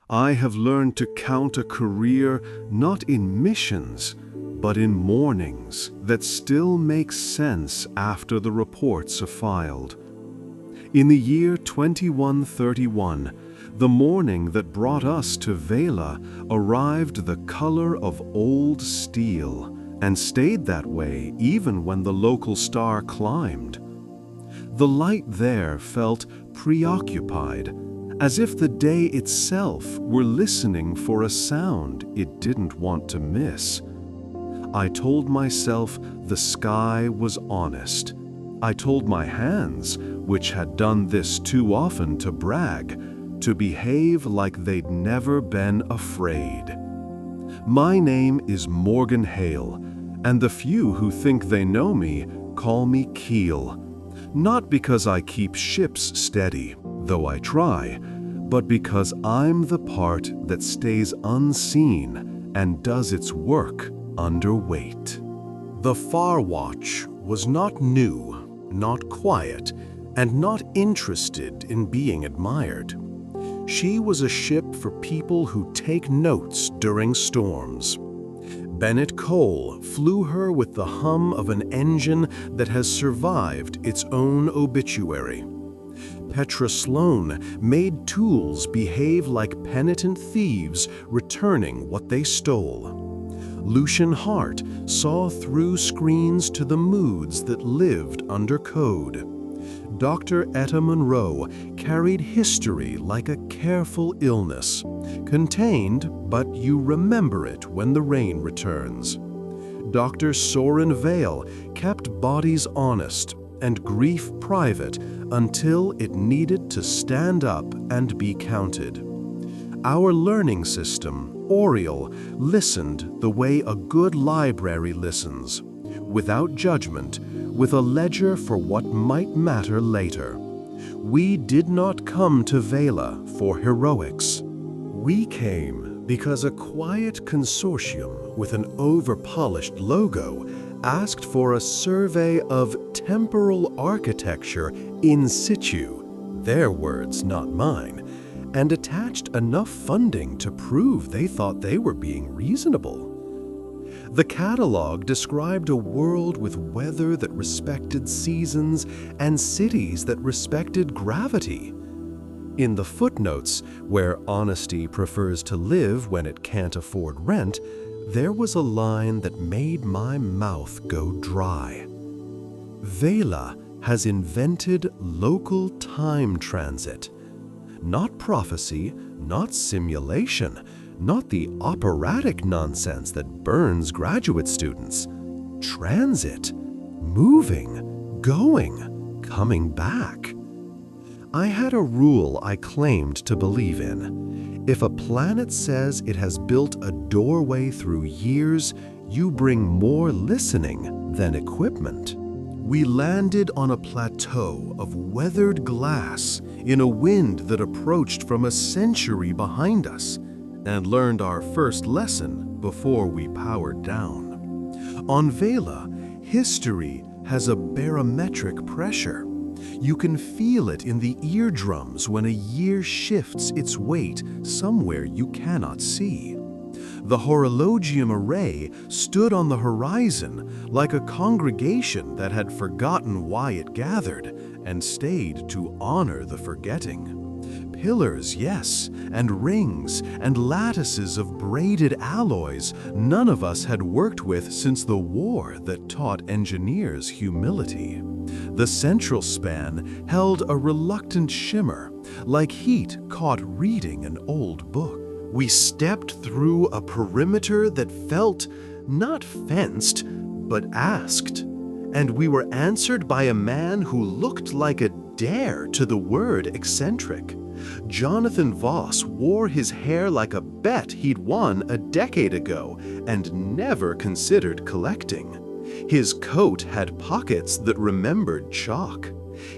I have learned to count a career not in missions, but in mornings that still make sense after the reports are filed. In the year 2131, the morning that brought us to Vela arrived the color of old steel and stayed that way even when the local star climbed. The light there felt preoccupied, as if the day itself were listening for a sound it didn't want to miss. I told myself the sky was honest. I told my hands, which had done this too often to brag, to behave like they'd never been afraid. My name is Morgan Hale, and the few who think they know me call me Keel. Not because I keep ships steady, though I try, but because I'm the part that stays unseen and does its work under weight. The Farwatch was not new, not quiet, and not interested in being admired. She was a ship for people who take notes during storms. Bennett Cole flew her with the hum of an engine that has survived its own obituary. Petra Sloan made tools behave like penitent thieves returning what they stole. Lucian Hart saw through screens to the moods that lived under code. Dr. Etta Monroe carried history like a careful illness, contained, but you remember it when the rain returns. Dr. Soren Vale kept bodies honest and grief private until it needed to stand up and be counted. Our learning system, Oriel, listened the way a good library listens, without judgment, with a ledger for what might matter later. We did not come to Vela for heroics. We came because a quiet consortium with an over-polished logo asked for a survey of temporal architecture in situ, their words, not mine, and attached enough funding to prove they thought they were being reasonable. The catalog described a world with weather that respected seasons and cities that respected gravity. In the footnotes, where honesty prefers to live when it can't afford rent, there was a line that made my mouth go dry. Vela has invented local time transit. Not prophecy, not simulation, not the operatic nonsense that burns graduate students. Transit, moving, going, coming back. I had a rule I claimed to believe in. If a planet says it has built a doorway through years, you bring more listening than equipment. We landed on a plateau of weathered glass in a wind that approached from a century behind us, and learned our first lesson before we powered down. On Vela, history has a barometric pressure. You can feel it in the eardrums when a year shifts its weight somewhere you cannot see. The horologium array stood on the horizon like a congregation that had forgotten why it gathered and stayed to honor the forgetting. Pillars, yes, and rings, and lattices of braided alloys none of us had worked with since the war that taught engineers humility. The central span held a reluctant shimmer, like heat caught reading an old book. We stepped through a perimeter that felt not fenced, but asked, and we were answered by a man who looked like a dare to the word eccentric. Jonathan Voss wore his hair like a bet he'd won a decade ago and never considered collecting. His coat had pockets that remembered chalk.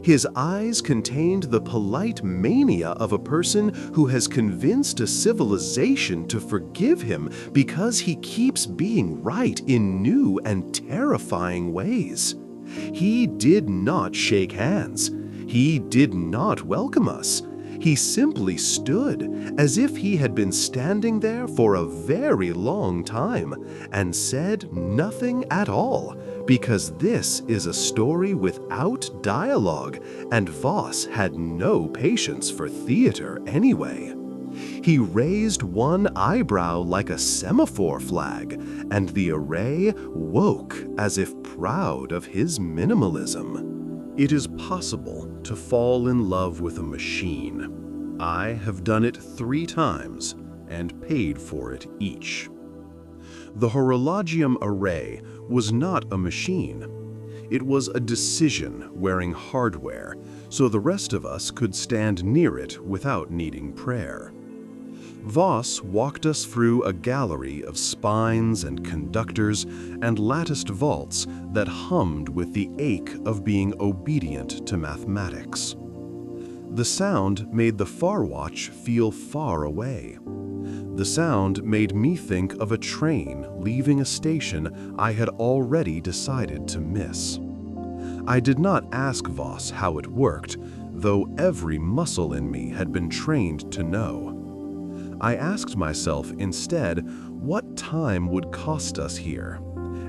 His eyes contained the polite mania of a person who has convinced a civilization to forgive him because he keeps being right in new and terrifying ways. He did not shake hands. He did not welcome us. He simply stood, as if he had been standing there for a very long time, and said nothing at all, because this is a story without dialogue, and Voss had no patience for theater anyway. He raised one eyebrow like a semaphore flag, and the array woke as if proud of his minimalism. It is possible to fall in love with a machine. I have done it 3 times and paid for it each. The horologium array was not a machine. It was a decision wearing hardware, so the rest of us could stand near it without needing prayer. Voss walked us through a gallery of spines and conductors and latticed vaults that hummed with the ache of being obedient to mathematics. The sound made the Farwatch feel far away. The sound made me think of a train leaving a station I had already decided to miss. I did not ask Voss how it worked, though every muscle in me had been trained to know. I asked myself instead what time would cost us here,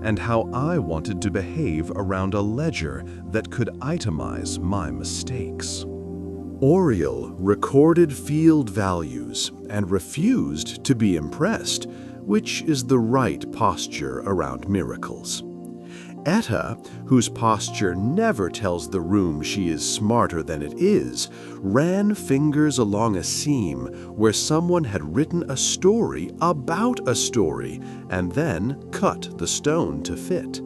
and how I wanted to behave around a ledger that could itemize my mistakes. Oriel recorded field values and refused to be impressed, which is the right posture around miracles. Etta, whose posture never tells the room she is smarter than it is, ran fingers along a seam where someone had written a story about a story and then cut the stone to fit.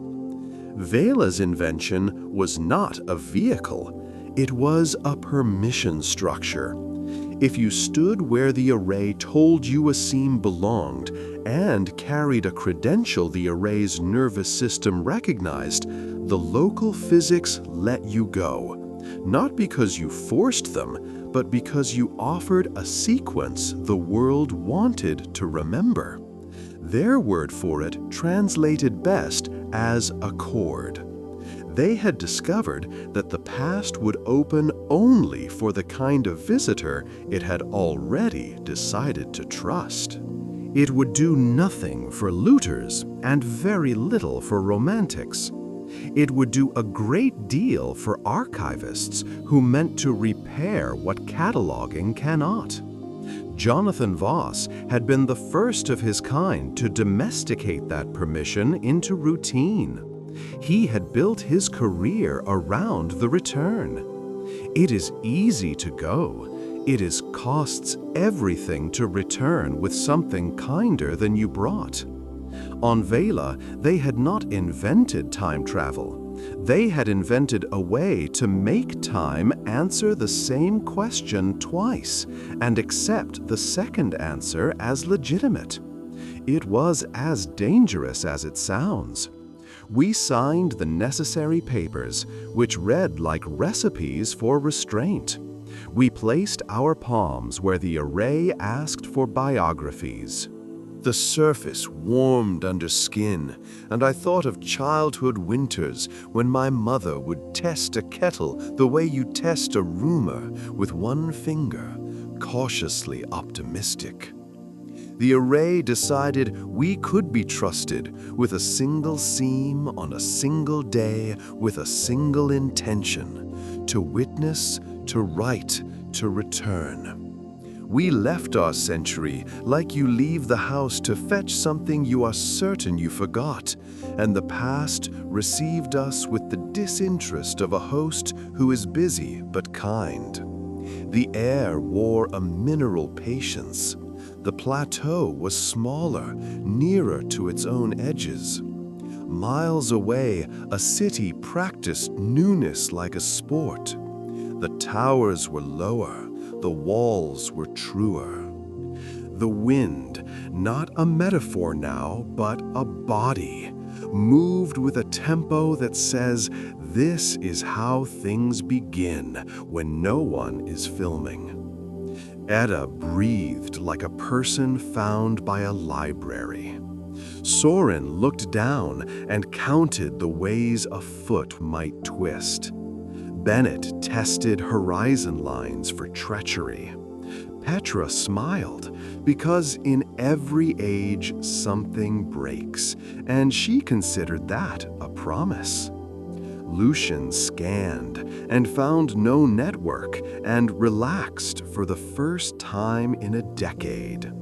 Vela's invention was not a vehicle, it was a permission structure. If you stood where the array told you a seam belonged and carried a credential the array's nervous system recognized, the local physics let you go. Not because you forced them, but because you offered a sequence the world wanted to remember. Their word for it translated best as a chord. They had discovered that the past would open only for the kind of visitor it had already decided to trust. It would do nothing for looters and very little for romantics. It would do a great deal for archivists who meant to repair what cataloging cannot. Jonathan Voss had been the first of his kind to domesticate that permission into routine. He had built his career around the return. It is easy to go. It costs everything to return with something kinder than you brought. On Vela, they had not invented time travel. They had invented a way to make time answer the same question twice and accept the second answer as legitimate. It was as dangerous as it sounds. We signed the necessary papers, which read like recipes for restraint. We placed our palms where the array asked for biographies. The surface warmed under skin, and I thought of childhood winters when my mother would test a kettle the way you test a rumor, with one finger, cautiously optimistic. The array decided we could be trusted with a single seam on a single day with a single intention, to witness, to write, to return. We left our century like you leave the house to fetch something you are certain you forgot, and the past received us with the disinterest of a host who is busy but kind. The air wore a mineral patience. The plateau was smaller, nearer to its own edges. Miles away, a city practiced newness like a sport. The towers were lower, the walls were truer. The wind, not a metaphor now, but a body, moved with a tempo that says, this is how things begin when no one is filming. Etta breathed like a person found by a library. Soren looked down and counted the ways a foot might twist. Bennett tested horizon lines for treachery. Petra smiled, because in every age something breaks, and she considered that a promise. Lucian scanned and found no network and relaxed for the first time in a decade.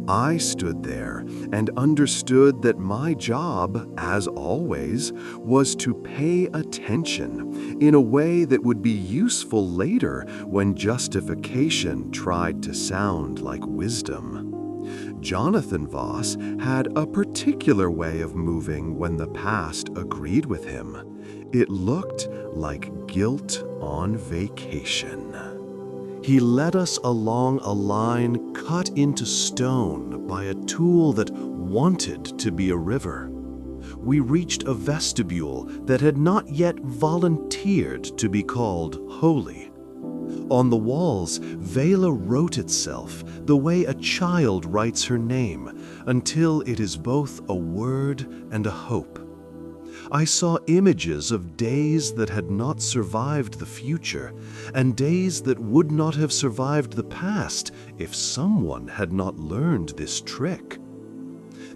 I stood there and understood that my job, as always, was to pay attention in a way that would be useful later when justification tried to sound like wisdom. Jonathan Voss had a particular way of moving when the past agreed with him. It looked like guilt on vacation. He led us along a line cut into stone by a tool that wanted to be a river. We reached a vestibule that had not yet volunteered to be called holy. On the walls, Vela wrote itself the way a child writes her name, until it is both a word and a hope. I saw images of days that had not survived the future, and days that would not have survived the past if someone had not learned this trick.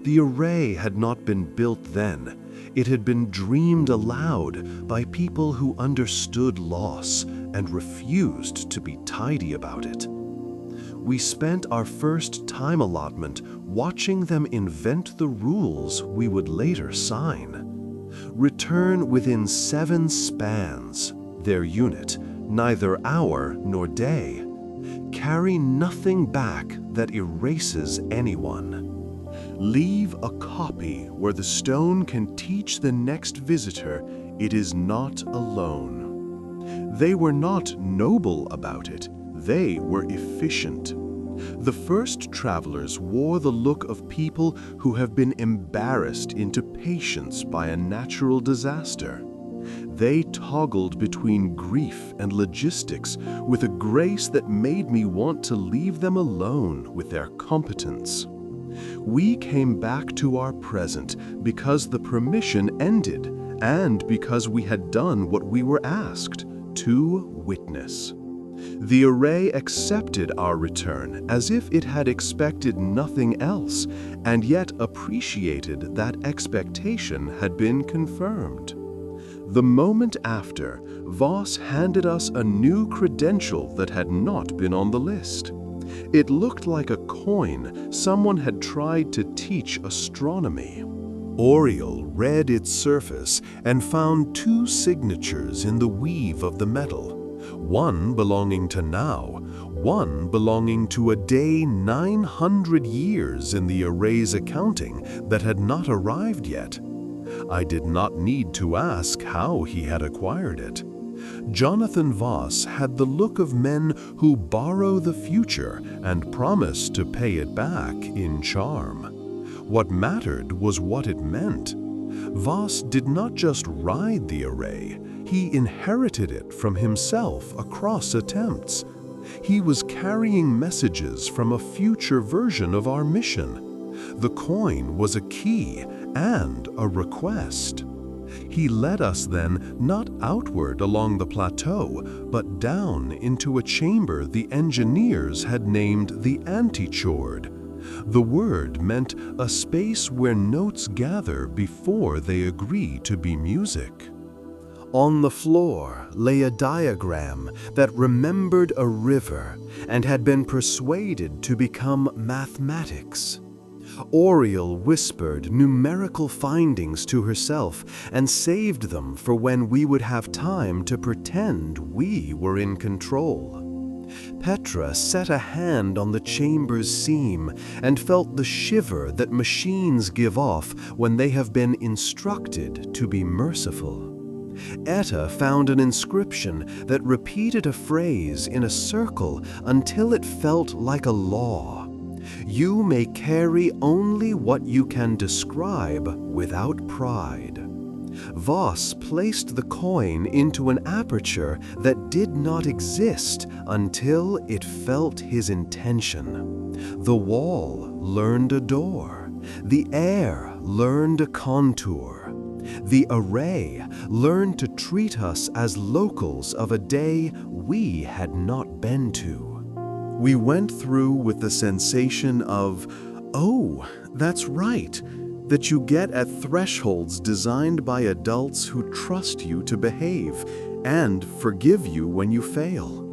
The array had not been built then. It had been dreamed aloud by people who understood loss and refused to be tidy about it. We spent our first time allotment watching them invent the rules we would later sign. Return within 7 spans, their unit, neither hour nor day. Carry nothing back that erases anyone. Leave a copy where the stone can teach the next visitor it is not alone. They were not noble about it, they were efficient. The first travelers wore the look of people who have been embarrassed into patience by a natural disaster. They toggled between grief and logistics with a grace that made me want to leave them alone with their competence. We came back to our present because the permission ended and because we had done what we were asked, to witness. The array accepted our return as if it had expected nothing else, and yet appreciated that expectation had been confirmed. The moment after, Voss handed us a new credential that had not been on the list. It looked like a coin someone had tried to teach astronomy. Oriel read its surface and found 2 signatures in the weave of the metal. One belonging to now, one belonging to a day 900 years in the array's accounting that had not arrived yet. I did not need to ask how he had acquired it. Jonathan Voss had the look of men who borrow the future and promise to pay it back in charm. What mattered was what it meant. Voss did not just ride the array, he inherited it from himself across attempts. He was carrying messages from a future version of our mission. The coin was a key and a request. He led us then not outward along the plateau, but down into a chamber the engineers had named the Antechord. The word meant a space where notes gather before they agree to be music. On the floor lay a diagram that remembered a river and had been persuaded to become mathematics. Oriel whispered numerical findings to herself and saved them for when we would have time to pretend we were in control. Petra set a hand on the chamber's seam and felt the shiver that machines give off when they have been instructed to be merciful. Etta found an inscription that repeated a phrase in a circle until it felt like a law. You may carry only what you can describe without pride. Voss placed the coin into an aperture that did not exist until it felt his intention. The wall learned a door. The air learned a contour. The array learned to treat us as locals of a day we had not been to. We went through with the sensation of, oh, that's right, that you get at thresholds designed by adults who trust you to behave and forgive you when you fail.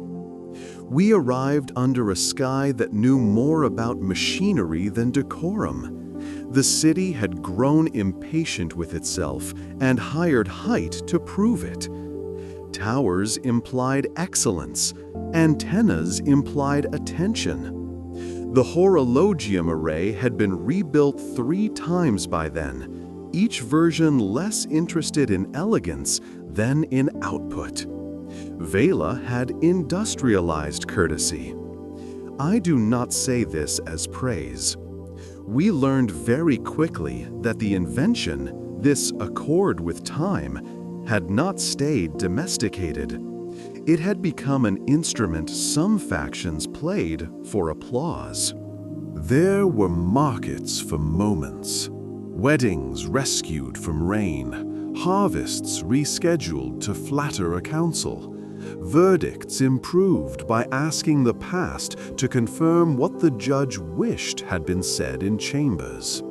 We arrived under a sky that knew more about machinery than decorum. The city had grown impatient with itself and hired height to prove it. Towers implied excellence. Antennas implied attention. The horologium array had been rebuilt 3 times by then, each version less interested in elegance than in output. Vela had industrialized courtesy. I do not say this as praise. We learned very quickly that the invention, this accord with time, had not stayed domesticated. It had become an instrument some factions played for applause. There were markets for moments, weddings rescued from rain, harvests rescheduled to flatter a council, verdicts improved by asking the past to confirm what the judge wished had been said in chambers.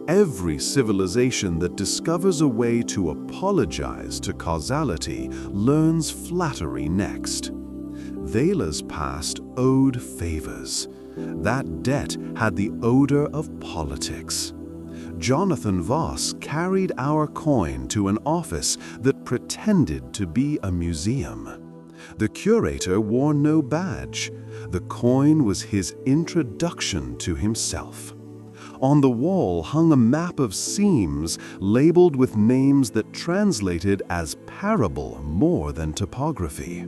Every civilization that discovers a way to apologize to causality learns flattery next. Vela's past owed favors. That debt had the odor of politics. Jonathan Voss carried our coin to an office that pretended to be a museum. The curator wore no badge. The coin was his introduction to himself. On the wall hung a map of seams labeled with names that translated as parable more than topography.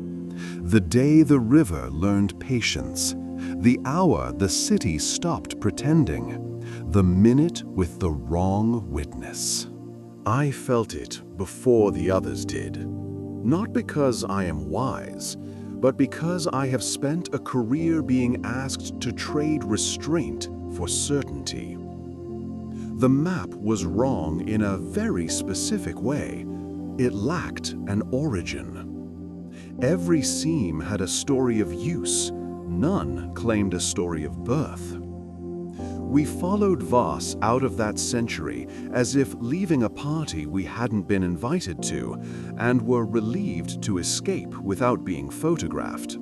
The day the river learned patience, the hour the city stopped pretending, the minute with the wrong witness. I felt it before the others did, not because I am wise, but because I have spent a career being asked to trade restraint for certainty. The map was wrong in a very specific way. It lacked an origin. Every seam had a story of use. None claimed a story of birth. We followed Voss out of that century as if leaving a party we hadn't been invited to, and were relieved to escape without being photographed.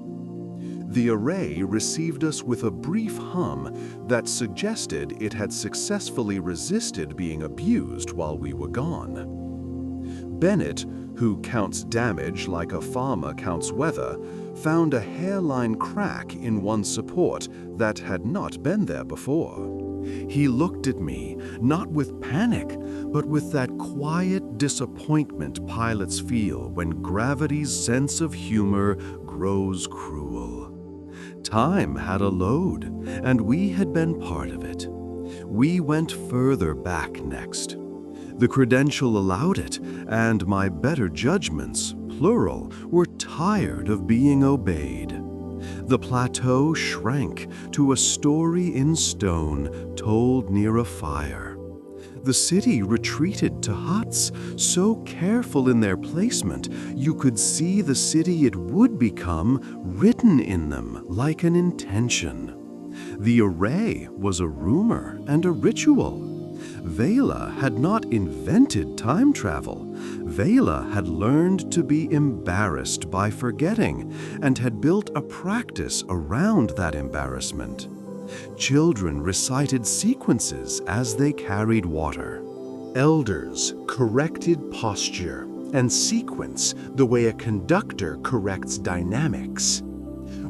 The array received us with a brief hum that suggested it had successfully resisted being abused while we were gone. Bennett, who counts damage like a farmer counts weather, found a hairline crack in one support that had not been there before. He looked at me, not with panic, but with that quiet disappointment pilots feel when gravity's sense of humor grows cruel. Time had a load, and we had been part of it. We went further back next. The credential allowed it, and my better judgments, plural, were tired of being obeyed. The plateau shrank to a story in stone told near a fire. The city retreated to huts, so careful in their placement you could see the city it would become written in them like an intention. The array was a rumor and a ritual. Vela had not invented time travel. Vela had learned to be embarrassed by forgetting and had built a practice around that embarrassment. Children recited sequences as they carried water. Elders corrected posture and sequence the way a conductor corrects dynamics.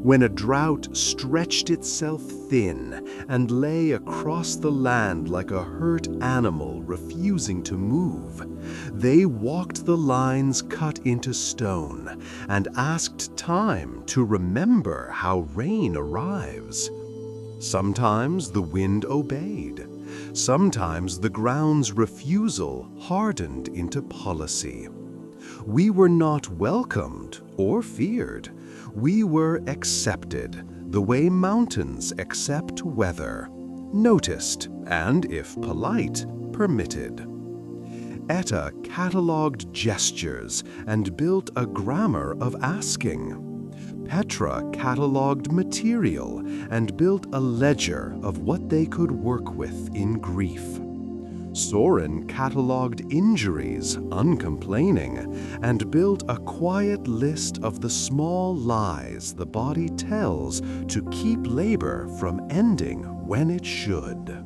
When a drought stretched itself thin and lay across the land like a hurt animal refusing to move, they walked the lines cut into stone and asked time to remember how rain arrives. Sometimes the wind obeyed. Sometimes the ground's refusal hardened into policy. We were not welcomed or feared. We were accepted, the way mountains accept weather, noticed, and, if polite, permitted. Etta catalogued gestures and built a grammar of asking. Petra catalogued material and built a ledger of what they could work with in grief. Soren catalogued injuries, uncomplaining, and built a quiet list of the small lies the body tells to keep labor from ending when it should.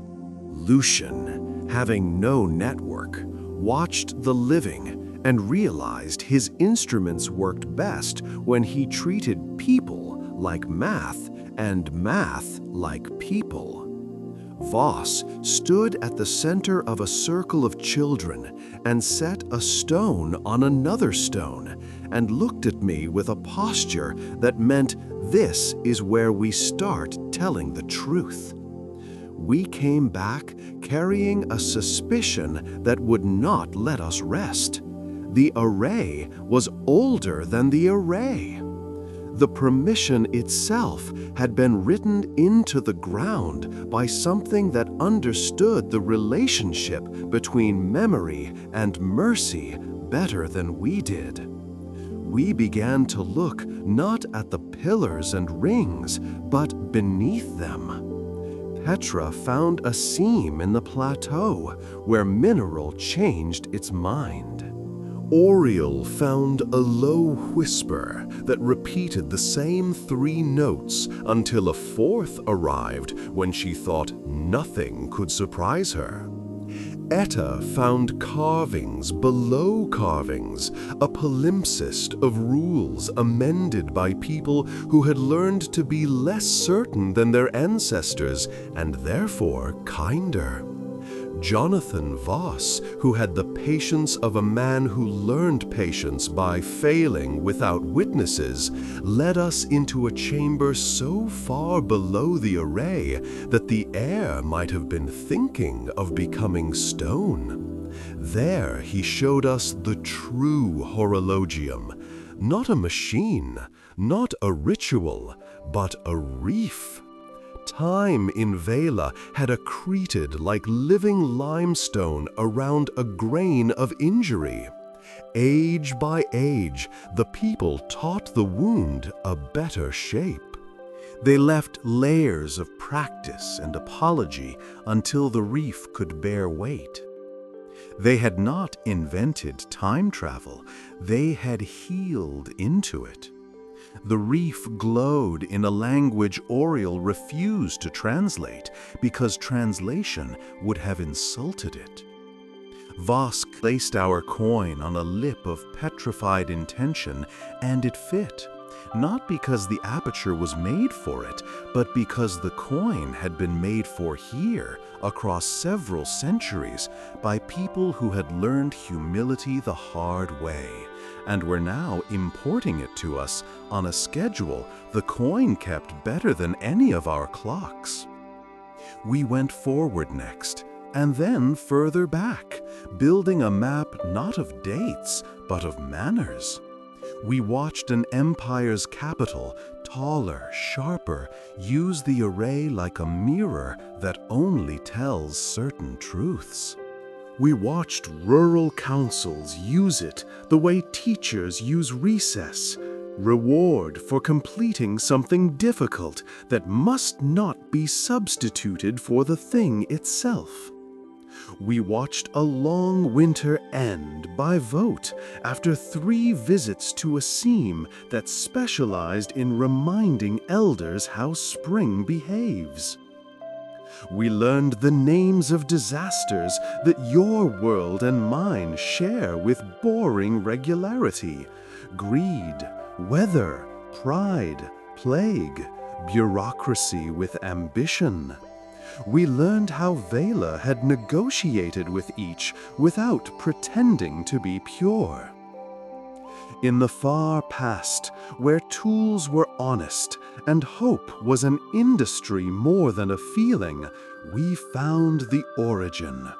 Lucian, having no network, watched the living and realized his instruments worked best when he treated people like math and math like people. Voss stood at the center of a circle of children and set a stone on another stone and looked at me with a posture that meant this is where we start telling the truth. We came back carrying a suspicion that would not let us rest. The array was older than the array. The permission itself had been written into the ground by something that understood the relationship between memory and mercy better than we did. We began to look not at the pillars and rings, but beneath them. Petra found a seam in the plateau where mineral changed its mind. Oriel found a low whisper that repeated the same 3 notes until a 4th arrived when she thought nothing could surprise her. Etta found carvings below carvings, a palimpsest of rules amended by people who had learned to be less certain than their ancestors and therefore kinder. Jonathan Voss, who had the patience of a man who learned patience by failing without witnesses, led us into a chamber so far below the array that the air might have been thinking of becoming stone. There he showed us the true horologium, not a machine, not a ritual, but a reef. Time in Vela had accreted like living limestone around a grain of injury. Age by age, the people taught the wound a better shape. They left layers of practice and apology until the reef could bear weight. They had not invented time travel, they had healed into it. The reef glowed in a language Oriel refused to translate because translation would have insulted it. Voss placed our coin on a lip of petrified intention, and it fit, not because the aperture was made for it, but because the coin had been made for here across several centuries by people who had learned humility the hard way, and were now importing it to us on a schedule the coin kept better than any of our clocks. We went forward next, and then further back, building a map not of dates, but of manners. We watched an empire's capital, taller, sharper, use the array like a mirror that only tells certain truths. We watched rural councils use it the way teachers use recess, reward for completing something difficult that must not be substituted for the thing itself. We watched a long winter end by vote after 3 visits to a seam that specialized in reminding elders how spring behaves. We learned the names of disasters that your world and mine share with boring regularity: greed, weather, pride, plague, bureaucracy with ambition. We learned how Vela had negotiated with each without pretending to be pure. In the far past, where tools were honest and hope was an industry more than a feeling, we found the origin.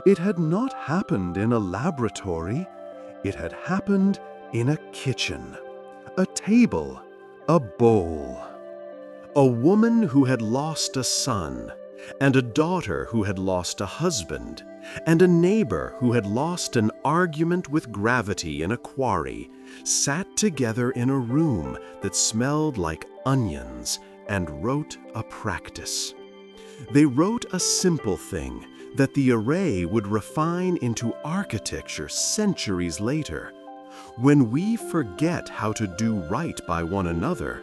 It had not happened in a laboratory. It had happened in a kitchen, a table, a bowl. A woman who had lost a son, and a daughter who had lost a husband, and a neighbor who had lost an argument with gravity in a quarry, sat together in a room that smelled like onions and wrote a practice. They wrote a simple thing that the array would refine into architecture centuries later. When we forget how to do right by one another,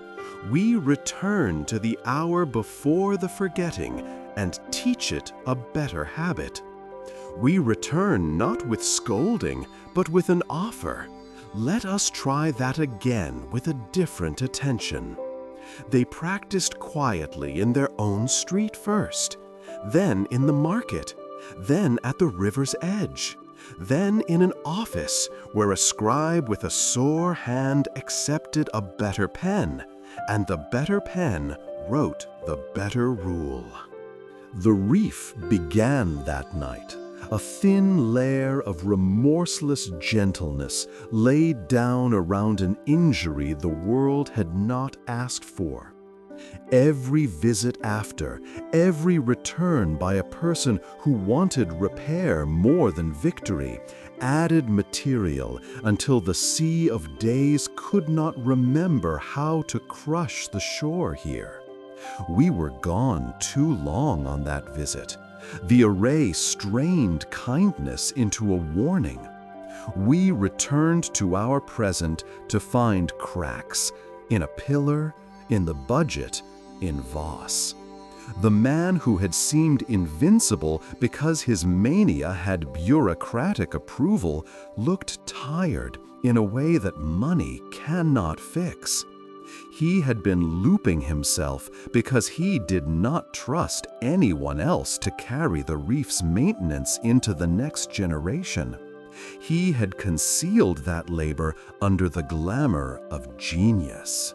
we return to the hour before the forgetting and teach it a better habit. We return not with scolding, but with an offer. Let us try that again with a different attention. They practiced quietly in their own street first, then in the market, then at the river's edge, then in an office where a scribe with a sore hand accepted a better pen, and the better pen wrote the better rule. The reef began that night, a thin layer of remorseless gentleness laid down around an injury the world had not asked for. Every visit after, every return by a person who wanted repair more than victory, added material until the sea of days could not remember how to crush the shore here. We were gone too long on that visit. The array strained kindness into a warning. We returned to our present to find cracks in a pillar, in the budget, in Voss. The man who had seemed invincible because his mania had bureaucratic approval looked tired in a way that money cannot fix. He had been looping himself because he did not trust anyone else to carry the reef's maintenance into the next generation. He had concealed that labor under the glamour of genius.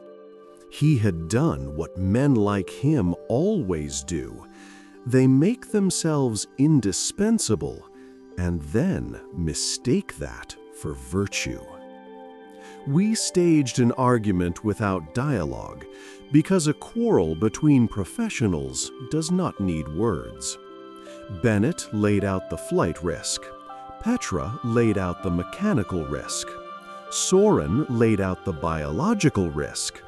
He had done what men like him always do. They make themselves indispensable and then mistake that for virtue. We staged an argument without dialogue because a quarrel between professionals does not need words. Bennett laid out the flight risk. Petra laid out the mechanical risk. Soren laid out the biological risk.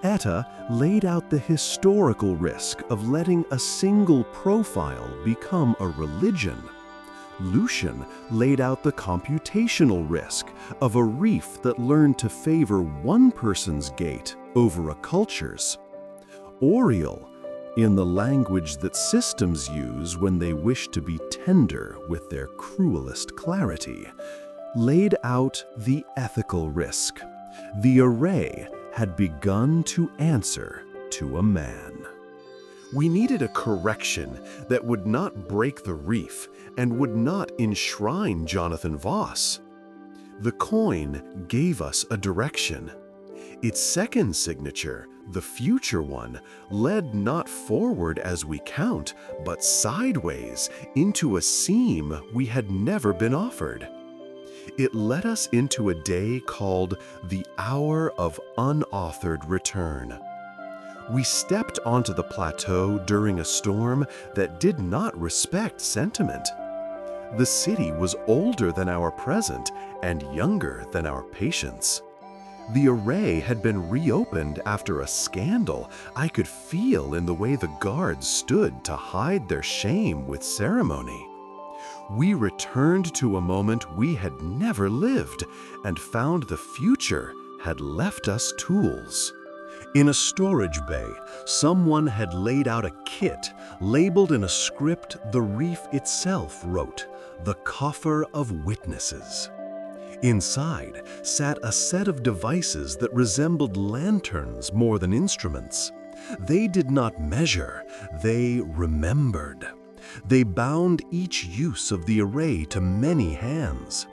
Etta laid out the historical risk of letting a single profile become a religion. Lucian laid out the computational risk of a reef that learned to favor one person's gait over a culture's. Oriel, in the language that systems use when they wish to be tender with their cruelest clarity, laid out the ethical risk. The array had begun to answer to a man. We needed a correction that would not break the reef and would not enshrine Jonathan Voss. The coin gave us a direction. Its second signature, the future one, led not forward as we count, but sideways into a seam we had never been offered. It led us into a day called the hour of unauthored return. We stepped onto the plateau during a storm that did not respect sentiment. The city was older than our present and younger than our patience. The array had been reopened after a scandal I could feel in the way the guards stood to hide their shame with ceremony. We returned to a moment we had never lived and found the future had left us tools. In a storage bay, someone had laid out a kit labeled in a script the reef itself wrote, "The Coffer of Witnesses." Inside sat a set of devices that resembled lanterns more than instruments. They did not measure, they remembered. They bound each use of the array to many hands.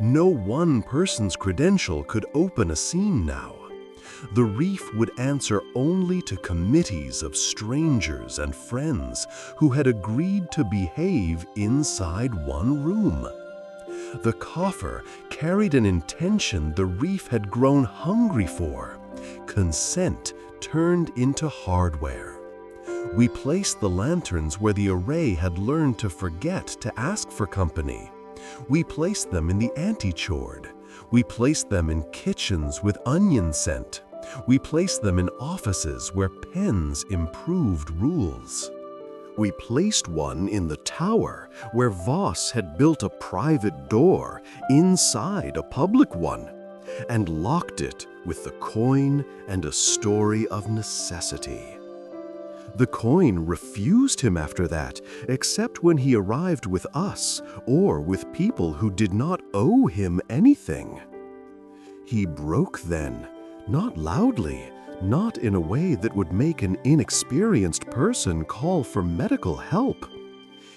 No one person's credential could open a scene now. The reef would answer only to committees of strangers and friends who had agreed to behave inside one room. The coffer carried an intention the reef had grown hungry for, consent turned into hardware. We placed the lanterns where the array had learned to forget to ask for company. We placed them in the antechord. We placed them in kitchens with onion scent. We placed them in offices where pens improved rules. We placed one in the tower where Voss had built a private door inside a public one, and locked it with the coin and a story of necessity. The coin refused him after that, except when he arrived with us or with people who did not owe him anything. He broke then, not loudly, not in a way that would make an inexperienced person call for medical help.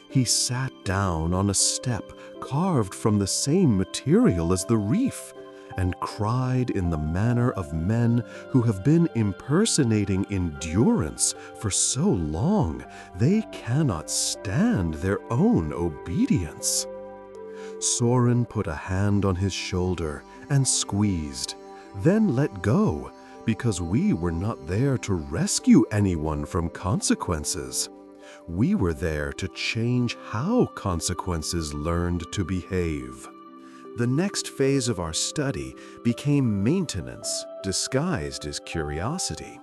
He sat down on a step carved from the same material as the reef, and cried in the manner of men who have been impersonating endurance for so long they cannot stand their own obedience. Soren put a hand on his shoulder and squeezed, then let go, because we were not there to rescue anyone from consequences. We were there to change how consequences learned to behave. The next phase of our study became maintenance, disguised as curiosity.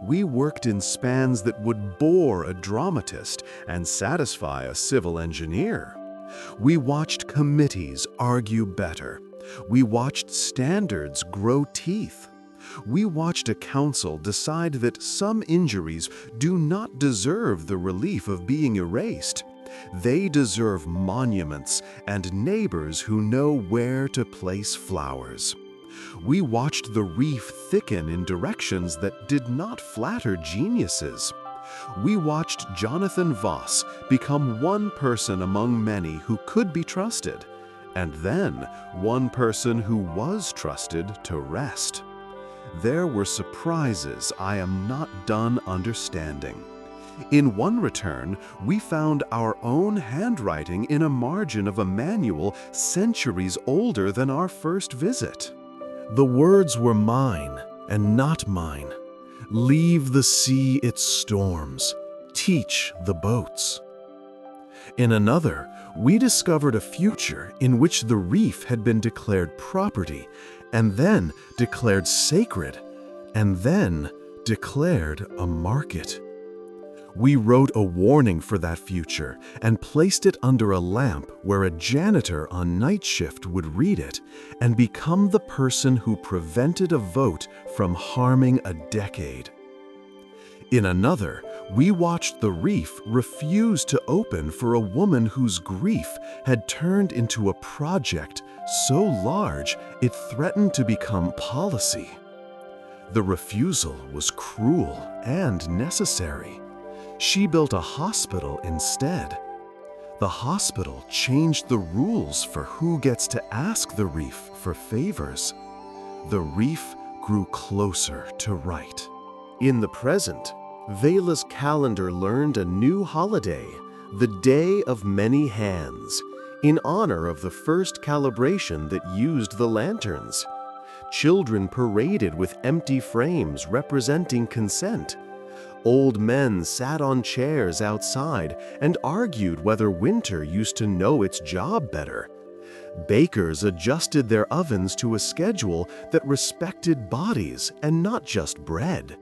We worked in spans that would bore a dramatist and satisfy a civil engineer. We watched committees argue better. We watched standards grow teeth. We watched a council decide that some injuries do not deserve the relief of being erased. They deserve monuments and neighbors who know where to place flowers. We watched the reef thicken in directions that did not flatter geniuses. We watched Jonathan Voss become one person among many who could be trusted, and then one person who was trusted to rest. There were surprises I am not done understanding. In one return, we found our own handwriting in a margin of a manual centuries older than our first visit. The words were mine and not mine. Leave the sea its storms. Teach the boats. In another, we discovered a future in which the reef had been declared property, and then declared sacred, and then declared a market. We wrote a warning for that future and placed it under a lamp where a janitor on night shift would read it and become the person who prevented a vote from harming a decade. In another, we watched the reef refuse to open for a woman whose grief had turned into a project so large it threatened to become policy. The refusal was cruel and necessary. She built a hospital instead. The hospital changed the rules for who gets to ask the reef for favors. The reef grew closer to right. In the present, Vela's calendar learned a new holiday, the Day of Many Hands, in honor of the first calibration that used the lanterns. Children paraded with empty frames representing consent. Old men sat on chairs outside and argued whether winter used to know its job better. Bakers adjusted their ovens to a schedule that respected bodies and not just bread.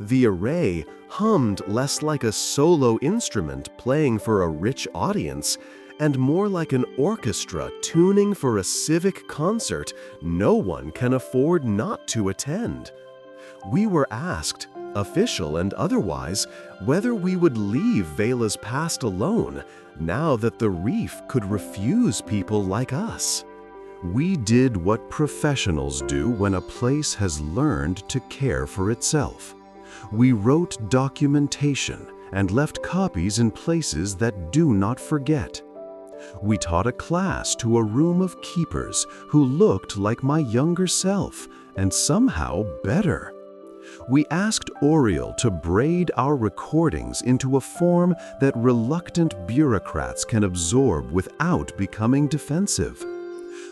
The array hummed less like a solo instrument playing for a rich audience and more like an orchestra tuning for a civic concert no one can afford not to attend. We were asked, official and otherwise, whether we would leave Vela's past alone now that the reef could refuse people like us. We did what professionals do when a place has learned to care for itself. We wrote documentation and left copies in places that do not forget. We taught a class to a room of keepers who looked like my younger self and somehow better. We asked Oriel to braid our recordings into a form that reluctant bureaucrats can absorb without becoming defensive.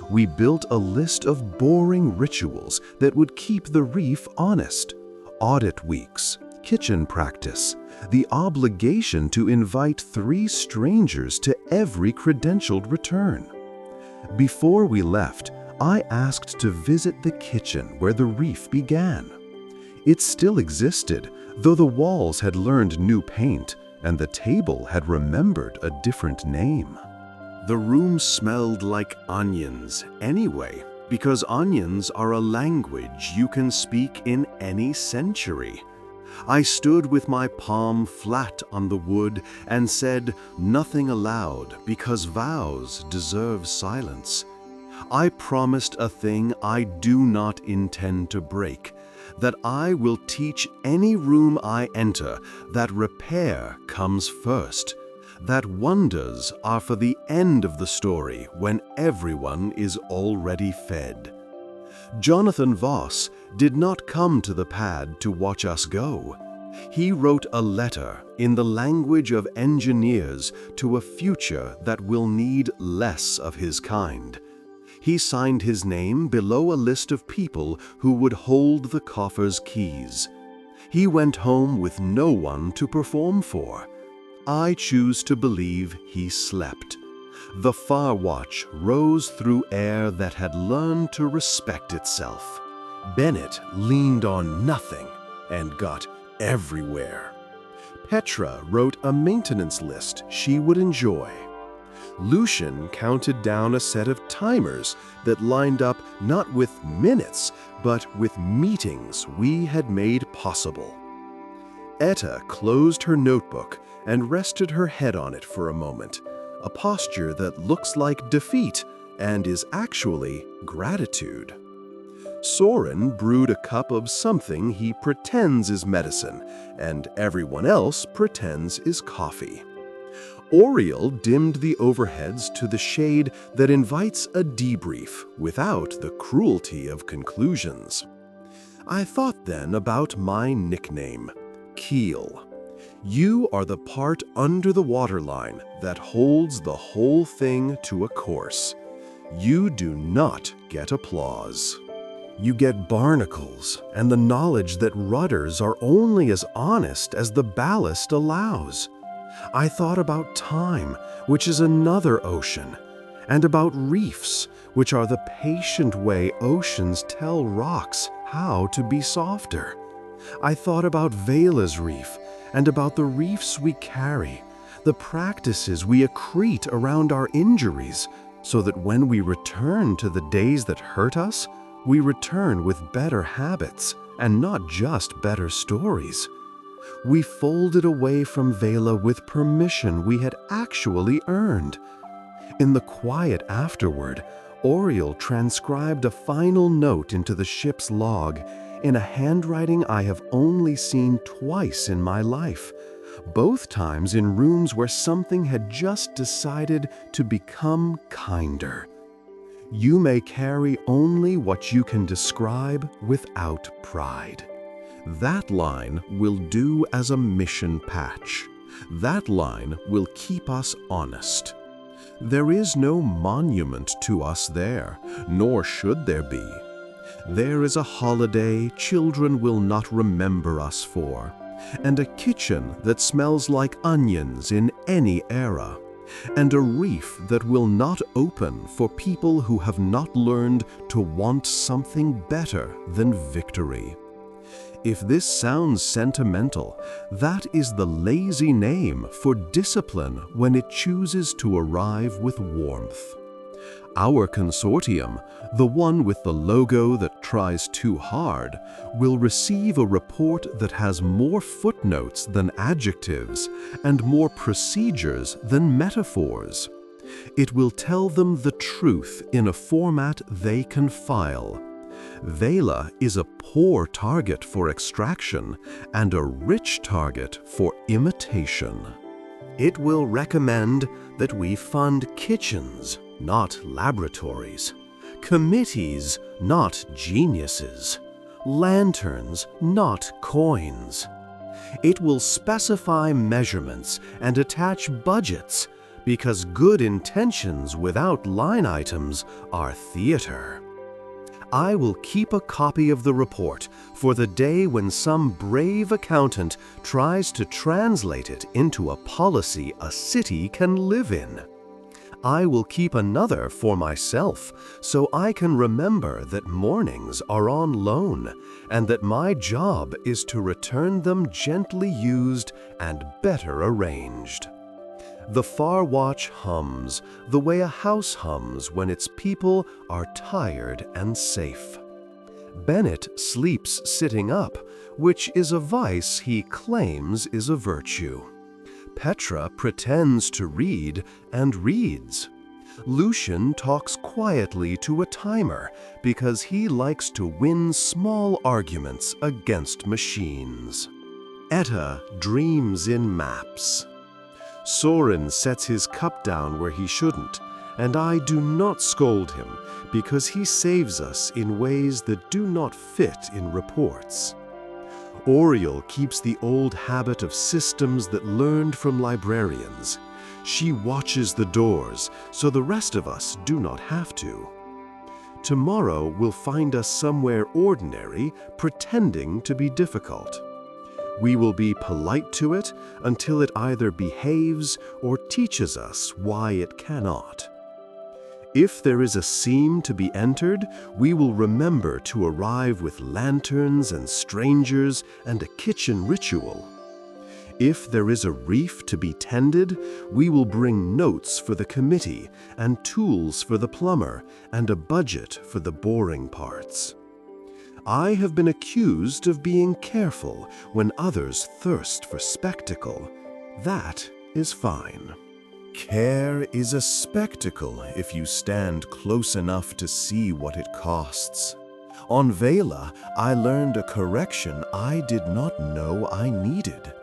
We built a list of boring rituals that would keep the reef honest. Audit weeks, kitchen practice, the obligation to invite 3 strangers to every credentialed return. Before we left, I asked to visit the kitchen where the reef began. It still existed, though the walls had learned new paint and the table had remembered a different name. The room smelled like onions anyway, because onions are a language you can speak in any century. I stood with my palm flat on the wood and said nothing aloud because vows deserve silence. I promised a thing I do not intend to break, that I will teach any room I enter that repair comes first, that wonders are for the end of the story when everyone is already fed. Jonathan Voss did not come to the pad to watch us go. He wrote a letter in the language of engineers to a future that will need less of his kind. He signed his name below a list of people who would hold the coffer's keys. He went home with no one to perform for. I choose to believe he slept. The far watch rose through air that had learned to respect itself. Bennett leaned on nothing and got everywhere. Petra wrote a maintenance list she would enjoy. Lucian counted down a set of timers that lined up not with minutes, but with meetings we had made possible. Etta closed her notebook and rested her head on it for a moment, a posture that looks like defeat and is actually gratitude. Soren brewed a cup of something he pretends is medicine, and everyone else pretends is coffee. Oriel dimmed the overheads to the shade that invites a debrief without the cruelty of conclusions. I thought then about my nickname, Keel. You are the part under the waterline that holds the whole thing to a course. You do not get applause. You get barnacles and the knowledge that rudders are only as honest as the ballast allows. I thought about time, which is another ocean, and about reefs, which are the patient way oceans tell rocks how to be softer. I thought about Vela's reef, and about the reefs we carry, the practices we accrete around our injuries, so that when we return to the days that hurt us, we return with better habits, and not just better stories. We folded away from Vela with permission we had actually earned. In the quiet afterward, Oriel transcribed a final note into the ship's log in a handwriting I have only seen twice in my life, both times in rooms where something had just decided to become kinder. You may carry only what you can describe without pride. That line will do as a mission patch. That line will keep us honest. There is no monument to us there, nor should there be. There is a holiday children will not remember us for, and a kitchen that smells like onions in any era, and a reef that will not open for people who have not learned to want something better than victory. If this sounds sentimental, that is the lazy name for discipline when it chooses to arrive with warmth. Our consortium, the one with the logo that tries too hard, will receive a report that has more footnotes than adjectives and more procedures than metaphors. It will tell them the truth in a format they can file. Vela is a poor target for extraction and a rich target for imitation. It will recommend that we fund kitchens, not laboratories, committees, not geniuses, lanterns, not coins. It will specify measurements and attach budgets, because good intentions without line items are theater. I will keep a copy of the report for the day when some brave accountant tries to translate it into a policy a city can live in. I will keep another for myself so I can remember that mornings are on loan and that my job is to return them gently used and better arranged. The Far Watch hums the way a house hums when its people are tired and safe. Bennett sleeps sitting up, which is a vice he claims is a virtue. Petra pretends to read and reads. Lucian talks quietly to a timer because he likes to win small arguments against machines. Etta dreams in maps. Soren sets his cup down where he shouldn't, and I do not scold him because he saves us in ways that do not fit in reports. Oriel keeps the old habit of systems that learned from librarians. She watches the doors so the rest of us do not have to. Tomorrow will find us somewhere ordinary, pretending to be difficult. We will be polite to it until it either behaves or teaches us why it cannot. If there is a seam to be entered, we will remember to arrive with lanterns and strangers and a kitchen ritual. If there is a reef to be tended, we will bring notes for the committee and tools for the plumber and a budget for the boring parts. I have been accused of being careful when others thirst for spectacle. That is fine. Care is a spectacle if you stand close enough to see what it costs. On Vela, I learned a correction I did not know I needed.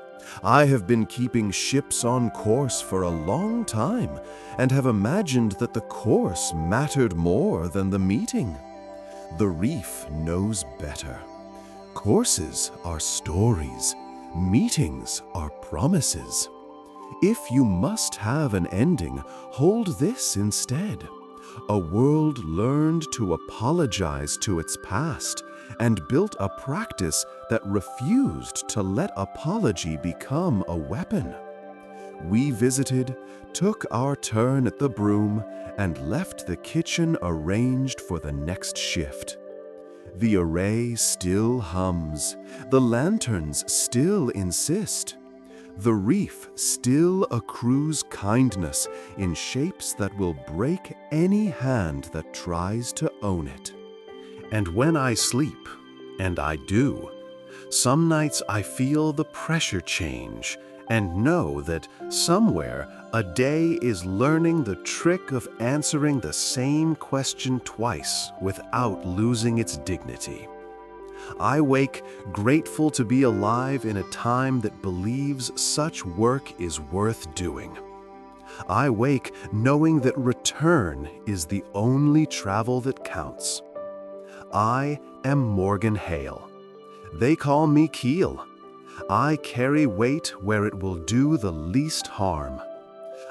I have been keeping ships on course for a long time and have imagined that the course mattered more than the meeting. The reef knows better. Courses are stories. Meetings are promises. If you must have an ending, hold this instead. A world learned to apologize to its past and built a practice that refused to let apology become a weapon. We visited, took our turn at the broom, and left the kitchen arranged for the next shift. The array still hums. The lanterns still insist. The reef still accrues kindness in shapes that will break any hand that tries to own it. And when I sleep, and I do, some nights I feel the pressure change and know that somewhere a day is learning the trick of answering the same question twice without losing its dignity. I wake grateful to be alive in a time that believes such work is worth doing. I wake knowing that return is the only travel that counts. I am Morgan Hale. They call me Keel. I carry weight where it will do the least harm.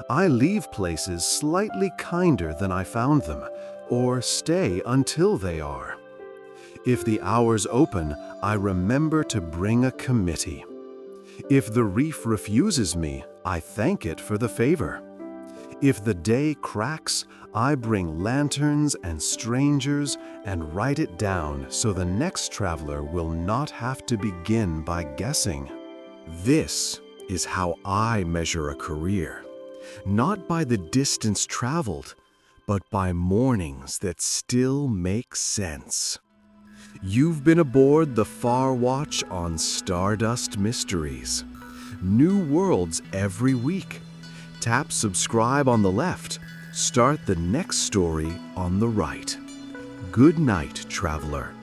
I leave places slightly kinder than I found them, or stay until they are. If the hours open, I remember to bring a committee. If the reef refuses me, I thank it for the favor. If the day cracks, I bring lanterns and strangers and write it down so the next traveler will not have to begin by guessing. This is how I measure a career, not by the distance traveled, but by mornings that still make sense. You've been aboard the Far Watch on Stardust Mysteries. New worlds every week. Tap subscribe on the left. Start the next story on the right. Good night, traveler.